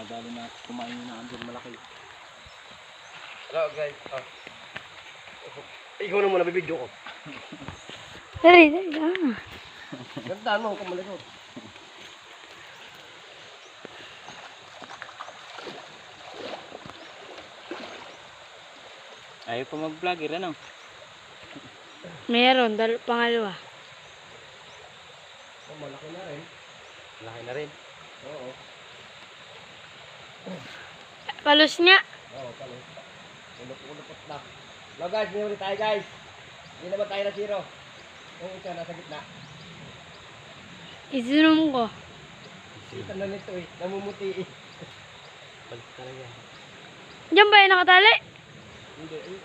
Nadali na kumain yung naandun malaki. Hello guys. Ikaw na muna bibidyo ko. Dali, dali lang. Ganda mo kung malikot. Ayaw pa mag-vlogger, ano? Meron, pangalawa. Oh, malaki na rin. Malaki na rin. Oo. Palos niya. Oo, palos. Ulok-ulokot na. Hello guys, may ulit tayo guys. Hindi naman tayo na zero. Yung isa nasa gitna. Isinum ko. Kita na nito eh. Namumuti eh. Balik talaga. Diyan ba yung nakatali? Hindi eh.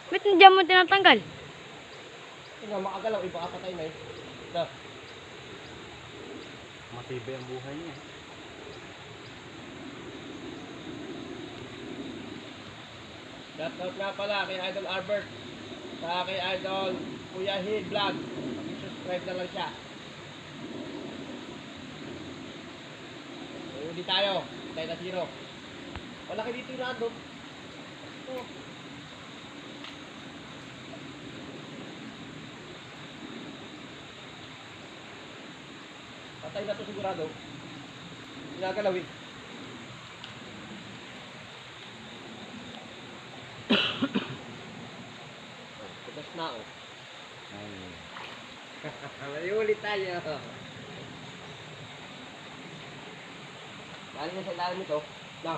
Ba't diyan mo tinatanggal? Ito nga makagalaw. Iba kapatay na eh. Ito. Matibay ang buhay niya. Shoutout nga pala kay Idol Albert. Sa kay Idol Kuya Hid Vlog. Subscribe na lang siya. Uli tayo. Tayo na zero. Malaki dito yung nandun. Ito. Patay na to sigurado. Ginagalaw eh. Tugas na oh. May ulit tayo. Galing na sa ilalim nito. Na.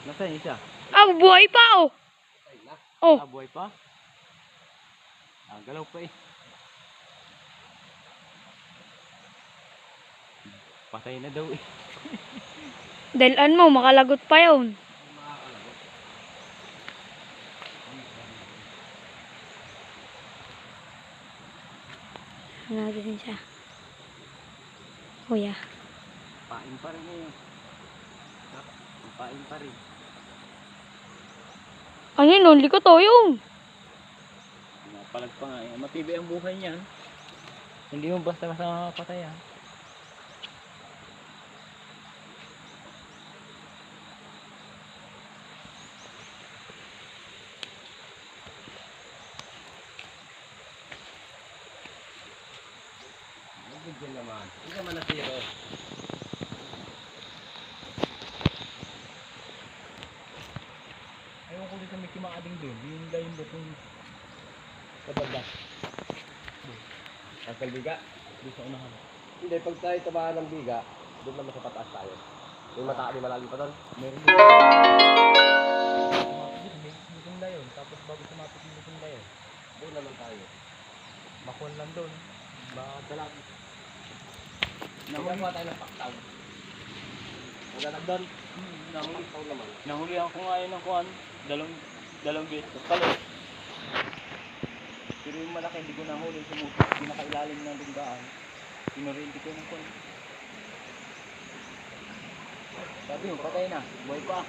Nasaan isa? Ah, buhay pa oh. Patay na. Oh, Buhay pa? Galaw pa eh. Patay na daw eh. dalaan mo, makalagot pa yun. Ano natin siya? Kuya. Pain pa rin ngayon. Pain pa rin. Ano yun? Only ko to yung. Napalag pa nga eh. Matibay ang buhay niyan. Hindi mo basta-basta makapatay ah. Bigyan naman. Hindi naman na zero. Ayaw ko dito may kimakading doon. Yung layon doon kung Kapagda. Ang biga. doon sa unahan. Hindi, pag tayo tabahan ng biga, doon naman sa pataas tayo. Yung mata, di malalim pa doon. Meron doon. Sumapit din. May itong layon. Tapos bago sumapit yung itong layon. Doon naman tayo. Makuhan lang doon. Dalagi. Nagawa tayo ng paktaw. Magalag doon. Paktaw naman. Nahuli ako nga yun ng kuhan. Dalawang beses. Palos. Pero yung malaki hindi ko nahuli. Pinakailalim ng lunggaan. Pinurinti ko ng kuhan. Sabi mo, patay na. Buhay pa.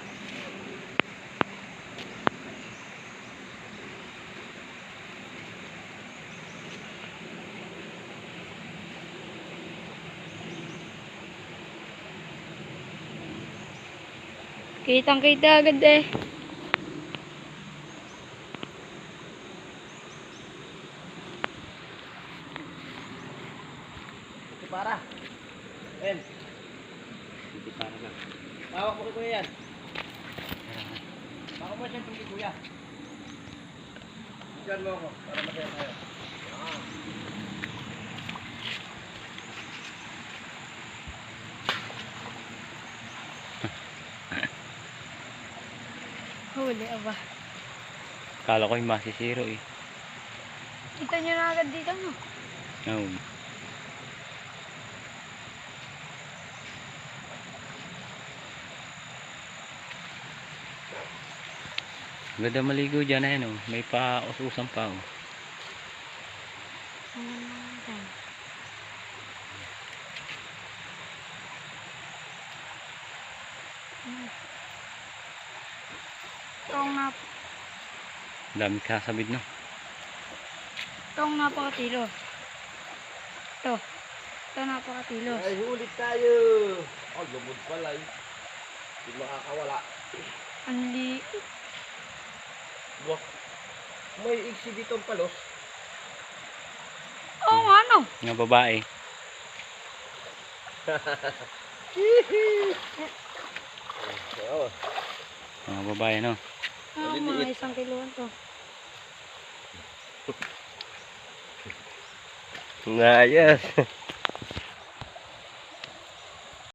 Kitang kita agad eh. Ito para. Ben, Hindi para lang. hawak mo kay kuya yan. Baka mo siya kay kuya. Diyan mo ako, para masaya tayo. Huli aba. Kala ko yung masisiro eh. Kita nyo na agad dito no? Oo. Ganda maligo dyan na yan oh. May pa-us-usan pa oh. Itong Dami kasabid no. Itong napakatilo. Ito. Ito napakatilo. Ay, ulit tayo. Oh, lubod pala eh. Hindi makakawala. Andi. Wah. May igsi dito ang palos. Oo, ano? Mga babae. Oo. Mga babae, no? Mga 1 kilo to. Ngayas.